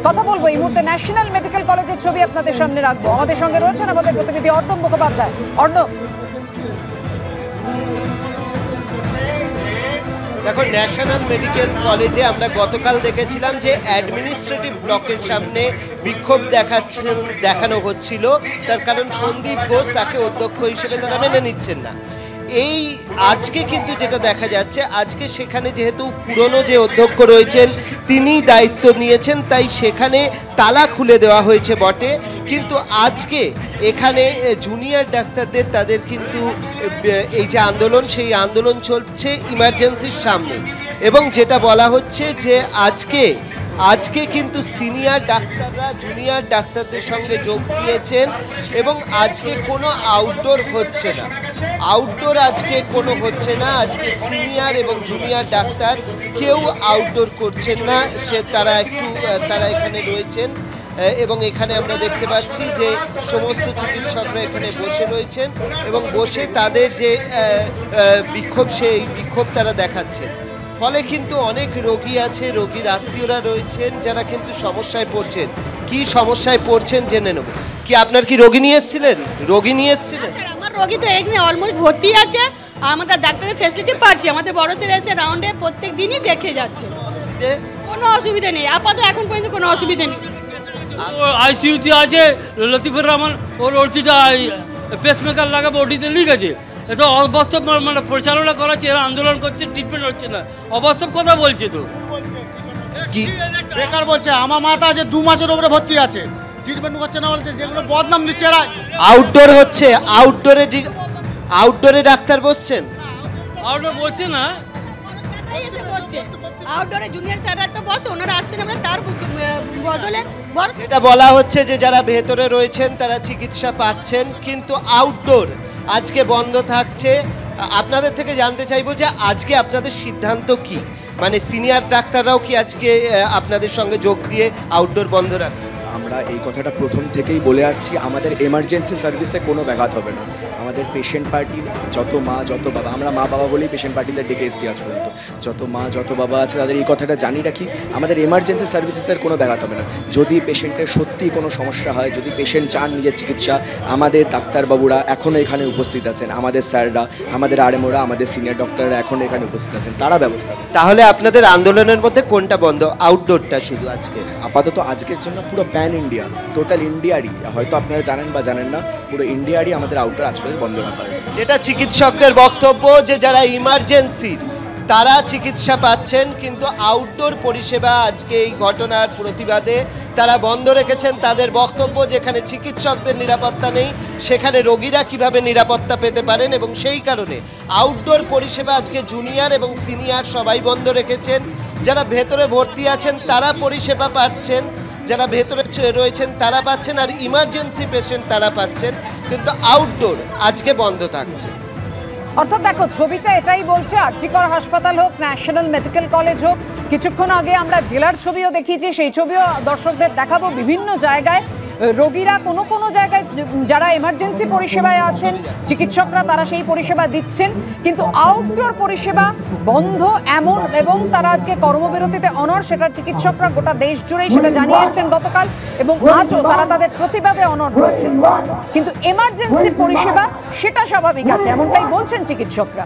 কথা বলবো এই মুহূর্তে ন্যাশনাল মেডিকেল কলেজের ছবি আপনাদের সামনে রাখবো। আমাদের সঙ্গে রয়েছেন আমাদের প্রতিনিধি অর্ণব মুখোপাধ্যায়। অর্ণব, দেখো, ন্যাশনাল মেডিকেল কলেজে আমরা গতকাল দেখেছিলাম যে অ্যাডমিনিস্ট্রেটিভ ব্লকের সামনে বিক্ষোভ দেখানো হচ্ছিল, তার কারণ সন্দীপ ঘোষ তাকে অধ্যক্ষ হিসেবে তারা মেনে নিচ্ছেন না। এই আজকে কিন্তু যেটা দেখা যাচ্ছে, আজকে সেখানে যেহেতু পুরনো যে অধ্যক্ষ রয়েছেন তিনি দায়িত্ব নিয়েছেন, তাই সেখানে তালা খুলে দেওয়া হয়েছে বটে, কিন্তু আজকে এখানে জুনিয়র ডাক্তারদের তাদের কিন্তু এই যে আন্দোলন, সেই আন্দোলন চলছে ইমার্জেন্সির সামনে। এবং যেটা বলা হচ্ছে যে আজকে কিন্তু সিনিয়র ডাক্তাররা জুনিয়র ডাক্তারদের সঙ্গে যোগ দিয়েছেন এবং আজকে কোনো আউটডোর হচ্ছে না। আজকে কোনো হচ্ছে না। আজকে সিনিয়র এবং জুনিয়র ডাক্তার কেউ আউটডোর করছেন না, তারা এখানে রয়েছেন। এবং এখানে আমরা দেখতে পাচ্ছি যে সমস্ত চিকিৎসকরা এখানে বসে রয়েছেন এবং বসে তাদের যে বিক্ষোভ, সেই বিক্ষোভ তারা দেখাচ্ছেন। ফলে কিন্তু অনেক রোগী আছে, রোগীর আত্মীয়রা রয়েছেন যারা কিন্তু সমস্যায় পড়ছেন। কি সমস্যায় পড়ছেন জেনে নেব। কি আপনার কি রোগী নিয়ে এসেছিলেন? আমার রোগী তো এখানে অলমোস্ট ভর্তি আছে, আমাদের ডাক্তারের ফ্যাসিলিটি পাচ্ছি, আমাদের বড় স্যার এসে রাউন্ডে প্রত্যেক দিনই দেখে যাচ্ছে, কোনো অসুবিধা নেই আপাতত, এখন পর্যন্ত কোনো অসুবিধা নেই। আইসিইউতে আছে লতিফুর রহমান, ওর ওটিটা পেসমেকার লাগাবে, ওটিতে লিক আছে। এটা অবাস্তব মানে পরিচালনা করাচ্ছে, এরা আন্দোলন করছে, ট্রিটমেন্ট হচ্ছে না, অবাস্তব কথা বলছে। তো কি বেকার বলছে? আমার মাথা আছে 2 মাসের উপরে ভর্তি আছে, ট্রিটমেন্ট করছে না বলছে, যেগুলো বদনাম দিচ্ছে এরা। আউটডোর হচ্ছে, আউটডোরে ডাক্তার বসছেন, আউটডোর বলছে না, আউটডোরে জুনিয়র স্যাররা তো বসে, ওনারা আসছেন, আমরা তার বদলে এটা বলা হচ্ছে যে যারা ভেতরে রয়েছেন তারা চিকিৎসা পাচ্ছেন, কিন্তু আউটডোর আজকে বন্ধ থাকছে। আপনাদের থেকে জানতে চাইবো যে আজকে আপনাদের সিদ্ধান্ত কি, মানে সিনিয়র ডাক্তাররাও কি আজকে আপনাদের সঙ্গে যোগ দিয়ে আউটডোর বন্ধ রাখবে? আমরা এই কথাটা প্রথম থেকেই বলে আসছি, আমাদের এমার্জেন্সি সার্ভিসে কোনো ব্যাঘাত হবে না। আমাদের পেশেন্ট পার্টি যত মা যত বাবা, আমরা মা বাবা বলেই পেশেন্ট পার্টিদের ডেকে এসেছি আজ পর্যন্ত, যত মা যত বাবা আছে তাদের এই কথাটা জানি রাখি, আমাদের এমার্জেন্সি সার্ভিসেসের কোনো ব্যাঘাত হবে না। যদি পেশেন্টের সত্যি কোনো সমস্যা হয়, যদি পেশেন্ট চান নিজের চিকিৎসা, আমাদের ডাক্তারবাবুরা এখনও এখানে উপস্থিত আছেন, আমাদের স্যাররা, আমাদের আরএমওরা, আমাদের সিনিয়র ডক্টররা এখনও এখানে উপস্থিত আছেন, তারা ব্যবস্থা করেন। তাহলে আপনাদের আন্দোলনের মধ্যে কোনটা বন্ধ? আউটডোরটা শুধু আজকে? আপাতত আজকের জন্য পুরো প্যান ইন্ডিয়া, টোটাল ইন্ডিয়ারই, হয়তো আপনারা জানেন বা জানেন না, পুরো ইন্ডিয়ারই আমাদের আউটডোর আজ পর্যন্ত বন্ধ রাখা হয়েছে। যেটা চিকিৎসকদের বক্তব্য যে যারা ইমার্জেন্সির তারা চিকিৎসা পাচ্ছেন, কিন্তু আউটডোর পরিষেবা আজকে এই ঘটনার প্রতিবাদে তারা বন্ধ রেখেছেন। তাদের বক্তব্য যেখানে চিকিৎসকদের নিরাপত্তা নেই, সেখানে রোগীরা কিভাবে নিরাপত্তা পেতে পারেন, এবং সেই কারণে আউটডোর পরিষেবা আজকে জুনিয়র এবং সিনিয়র সবাই বন্ধ রেখেছেন। যারা ভেতরে ভর্তি আছেন তারা পরিষেবা পাচ্ছেন, যারা ভেতরে রয়েছেন তারা পাচ্ছেন, আর ইমার্জেন্সি পেশেন্ট তারা পাচ্ছেন, কিন্তু আউটডোর আজকে বন্ধ থাকছে। অর্থাৎ দেখো, ছবিটা এটাই বলছে, আরজিকর হাসপাতাল হোক, ন্যাশনাল মেডিকেল কলেজ হোক, কিছুক্ষণ আগে আমরা জেলার ছবিও দেখিয়েছি, সেই ছবিও দর্শকদের দেখাবো। বিভিন্ন জায়গায় রোগীরা কোনো জায়গায় যারা এমার্জেন্সি পরিষেবায় আছেন, চিকিৎসকরা তারা সেই পরিষেবা দিচ্ছেন, কিন্তু আউটডোর পরিষেবা বন্ধ এমন, এবং তারা আজকে কর্মবিরতিতে অনড়, সেটা চিকিৎসকরা গোটা দেশ জুড়েই সেটা জানিয়ে এসছেন গতকাল, এবং আজও তারা তাদের প্রতিবাদে অনড় রয়েছে। কিন্তু এমার্জেন্সি পরিষেবা সেটা স্বাভাবিক আছে, এমনটাই বলছেন চিকিৎসকরা।